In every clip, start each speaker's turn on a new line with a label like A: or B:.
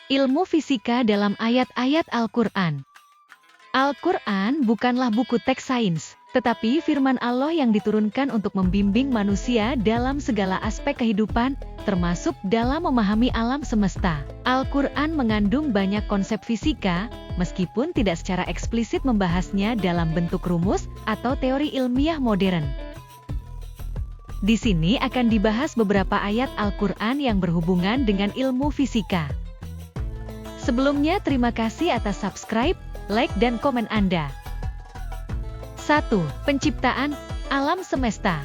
A: Ilmu fisika dalam ayat-ayat Al-Quran. Al-Quran bukanlah buku teks sains, tetapi firman Allah yang diturunkan untuk membimbing manusia dalam segala aspek kehidupan, termasuk dalam memahami alam semesta. Al-Quran mengandung banyak konsep fisika, meskipun tidak secara eksplisit membahasnya dalam bentuk rumus atau teori ilmiah modern. Di sini akan dibahas beberapa ayat Al-Quran yang berhubungan dengan ilmu fisika. Sebelumnya terima kasih atas subscribe, like dan komen Anda. 1. Penciptaan alam semesta.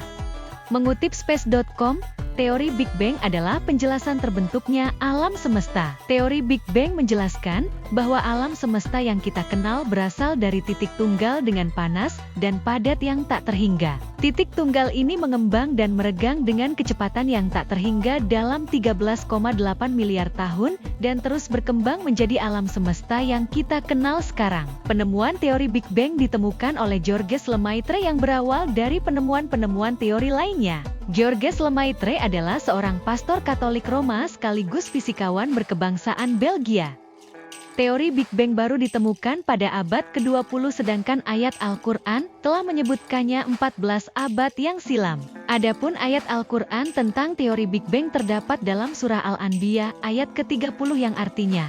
A: Mengutip space.com, teori Big Bang adalah penjelasan terbentuknya alam semesta. Teori Big Bang menjelaskan bahwa alam semesta yang kita kenal berasal dari titik tunggal dengan panas dan padat yang tak terhingga. Titik tunggal ini mengembang dan meregang dengan kecepatan yang tak terhingga dalam 13,8 miliar tahun dan terus berkembang menjadi alam semesta yang kita kenal sekarang. Penemuan teori Big Bang ditemukan oleh Georges Lemaitre yang berawal dari penemuan-penemuan teori lainnya. Georges Lemaitre adalah seorang pastor Katolik Roma sekaligus fisikawan berkebangsaan Belgia. Teori Big Bang baru ditemukan pada abad ke-20 sedangkan ayat Al-Quran telah menyebutkannya 14 abad yang silam. Adapun ayat Al-Quran tentang teori Big Bang terdapat dalam surah Al-Anbiya ayat ke-30 yang artinya,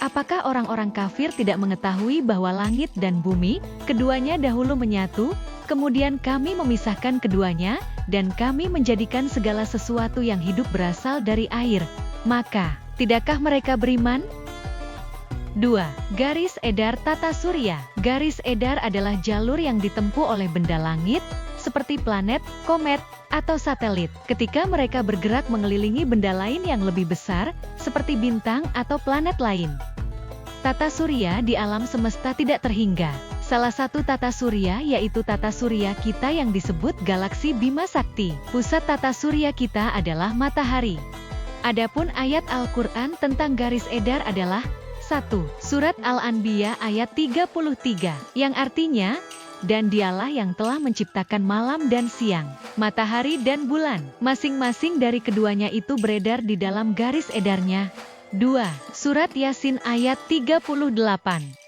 A: apakah orang-orang kafir tidak mengetahui bahwa langit dan bumi, keduanya dahulu menyatu, kemudian kami memisahkan keduanya, dan kami menjadikan segala sesuatu yang hidup berasal dari air, maka, tidakkah mereka beriman? 2. Garis edar tata surya. Garis edar adalah jalur yang ditempuh oleh benda langit, seperti planet, komet, atau satelit, ketika mereka bergerak mengelilingi benda lain yang lebih besar, seperti bintang atau planet lain. Tata surya di alam semesta tidak terhingga. Salah satu tata surya yaitu tata surya kita yang disebut galaksi Bima Sakti. Pusat tata surya kita adalah matahari. Adapun ayat Al-Quran tentang garis edar adalah 1. Surat Al-Anbiya ayat 33, yang artinya, dan dialah yang telah menciptakan malam dan siang, matahari dan bulan, masing-masing dari keduanya itu beredar di dalam garis edarnya. 2. Surat Yasin ayat 38,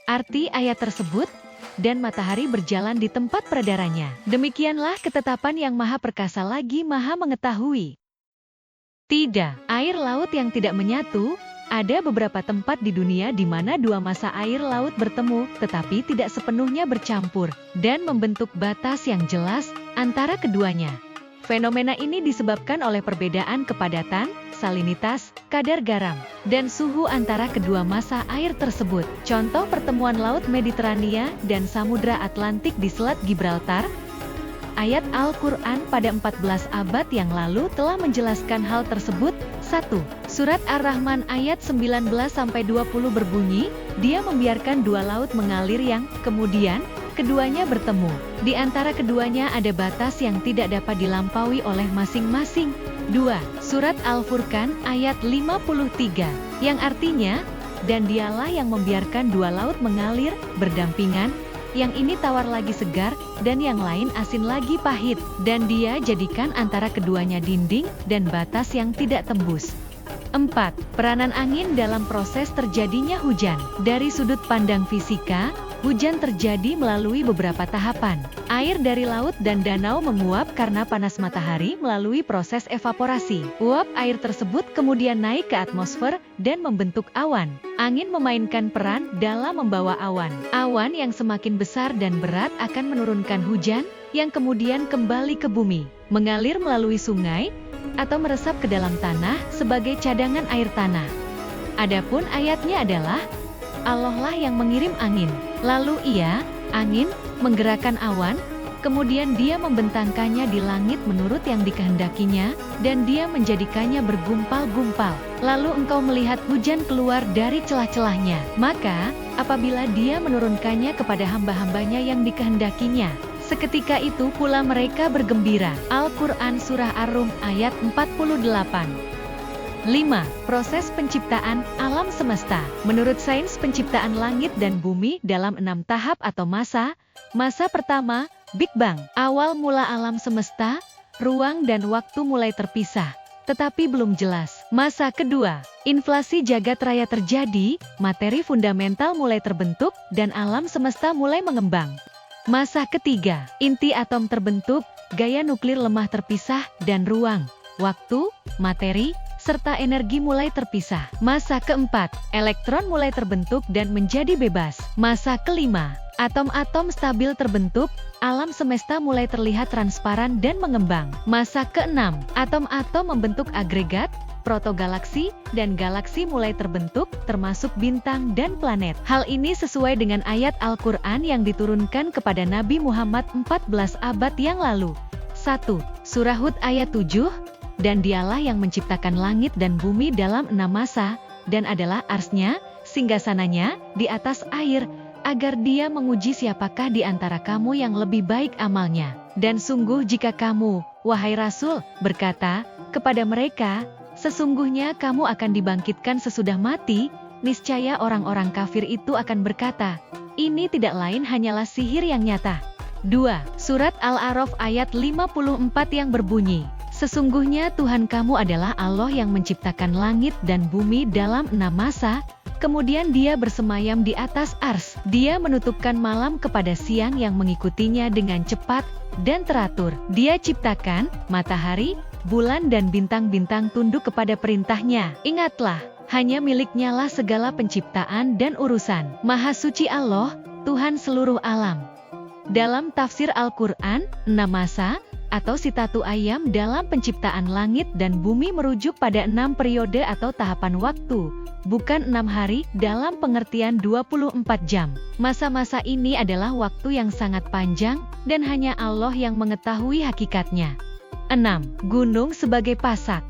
A: arti ayat tersebut, dan matahari berjalan di tempat peredarannya. Demikianlah ketetapan yang maha perkasa lagi maha mengetahui. Tidak, air laut yang tidak menyatu. Ada beberapa tempat di dunia di mana dua massa air laut bertemu, tetapi tidak sepenuhnya bercampur, dan membentuk batas yang jelas antara keduanya. Fenomena ini disebabkan oleh perbedaan kepadatan, salinitas, kadar garam, dan suhu antara kedua massa air tersebut. Contoh pertemuan Laut Mediterania dan Samudra Atlantik di Selat Gibraltar. Ayat Al-Quran pada 14 abad yang lalu telah menjelaskan hal tersebut. 1. Surat Ar-Rahman ayat 19-20 berbunyi, Dia membiarkan dua laut mengalir yang, kemudian, keduanya bertemu. Di antara keduanya ada batas yang tidak dapat dilampaui oleh masing-masing. 2. Surat Al-Furqan ayat 53, yang artinya, dan dialah yang membiarkan dua laut mengalir, berdampingan, yang ini tawar lagi segar, dan yang lain asin lagi pahit, dan dia jadikan antara keduanya dinding, dan batas yang tidak tembus. 4. Peranan angin dalam proses terjadinya hujan. Dari sudut pandang fisika, hujan terjadi melalui beberapa tahapan. Air dari laut dan danau menguap karena panas matahari melalui proses evaporasi. Uap air tersebut kemudian naik ke atmosfer, dan membentuk awan. Angin memainkan peran dalam membawa awan. Awan yang semakin besar dan berat akan menurunkan hujan, yang kemudian kembali ke bumi, mengalir melalui sungai, atau meresap ke dalam tanah sebagai cadangan air tanah. Adapun ayatnya adalah, Allah lah yang mengirim angin, lalu ia, angin, menggerakkan awan, kemudian dia membentangkannya di langit menurut yang dikehendakinya, dan dia menjadikannya bergumpal-gumpal. Lalu engkau melihat hujan keluar dari celah-celahnya. Maka, apabila dia menurunkannya kepada hamba-hambanya yang dikehendakinya, seketika itu pula mereka bergembira. Al-Quran Surah Ar-Rum ayat 48. 5. Proses penciptaan alam semesta. Menurut sains penciptaan langit dan bumi dalam 6 tahap atau masa. Masa pertama, Big Bang. Awal mula alam semesta, ruang dan waktu mulai terpisah. tetapi belum jelas. Masa kedua, inflasi jagat raya terjadi, materi fundamental mulai terbentuk, dan alam semesta mulai mengembang. Masa ketiga, inti atom terbentuk, gaya nuklir lemah terpisah, dan ruang, waktu, materi, serta energi mulai terpisah. Masa keempat, elektron mulai terbentuk dan menjadi bebas. Masa kelima, atom-atom stabil terbentuk, alam semesta mulai terlihat transparan dan mengembang. Masa keenam, atom-atom membentuk agregat, protogalaksi, dan galaksi mulai terbentuk, termasuk bintang dan planet. Hal ini sesuai dengan ayat Al-Quran yang diturunkan kepada Nabi Muhammad 14 abad yang lalu. 1. Surah Hud ayat 7, dan dialah yang menciptakan langit dan bumi dalam 6 masa, dan adalah arsy-Nya, singgasananya, di atas air, agar dia menguji siapakah di antara kamu yang lebih baik amalnya. Dan sungguh jika kamu, wahai Rasul, berkata kepada mereka, sesungguhnya kamu akan dibangkitkan sesudah mati, niscaya orang-orang kafir itu akan berkata, ini tidak lain hanyalah sihir yang nyata. 2. Surat Al-A'raf ayat 54 yang berbunyi, sesungguhnya Tuhan kamu adalah Allah yang menciptakan langit dan bumi dalam 6 masa, kemudian dia bersemayam di atas ars. Dia menutupkan malam kepada siang yang mengikutinya dengan cepat dan teratur. Dia ciptakan matahari, bulan dan bintang-bintang tunduk kepada perintahnya. Ingatlah, hanya miliknya lah segala penciptaan dan urusan. Maha suci Allah, Tuhan seluruh alam. Dalam tafsir Al-Quran, 6 masa, atau sitatu ayam dalam penciptaan langit dan bumi merujuk pada 6 periode atau tahapan waktu, bukan 6 hari dalam pengertian 24 jam. Masa-masa ini adalah waktu yang sangat panjang, dan hanya Allah yang mengetahui hakikatnya. 6. Gunung sebagai pasak.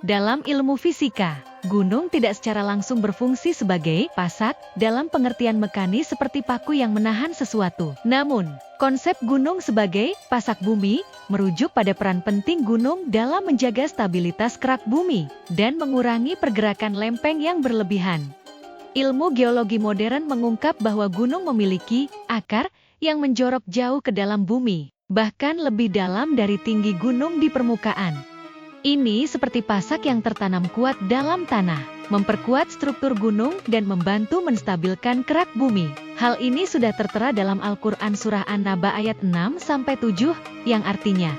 A: Dalam ilmu fisika, gunung tidak secara langsung berfungsi sebagai pasak dalam pengertian mekanis seperti paku yang menahan sesuatu. Namun, konsep gunung sebagai pasak bumi merujuk pada peran penting gunung dalam menjaga stabilitas kerak bumi dan mengurangi pergerakan lempeng yang berlebihan. Ilmu geologi modern mengungkap bahwa gunung memiliki akar yang menjorok jauh ke dalam bumi, bahkan lebih dalam dari tinggi gunung di permukaan. Ini seperti pasak yang tertanam kuat dalam tanah, memperkuat struktur gunung dan membantu menstabilkan kerak bumi. Hal ini sudah tertera dalam Al-Quran Surah An-Naba ayat 6-7, yang artinya,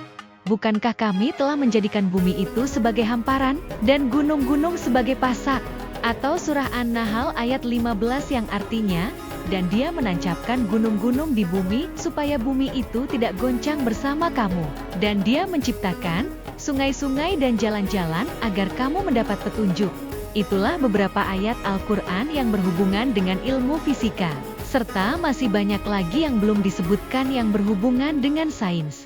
A: bukankah kami telah menjadikan bumi itu sebagai hamparan, dan gunung-gunung sebagai pasak? Atau Surah An-Nahl ayat 15 yang artinya, dan dia menancapkan gunung-gunung di bumi, supaya bumi itu tidak goncang bersama kamu. Dan dia menciptakan sungai-sungai dan jalan-jalan agar kamu mendapat petunjuk. Itulah beberapa ayat Al-Quran yang berhubungan dengan ilmu fisika, serta masih banyak lagi yang belum disebutkan yang berhubungan dengan sains.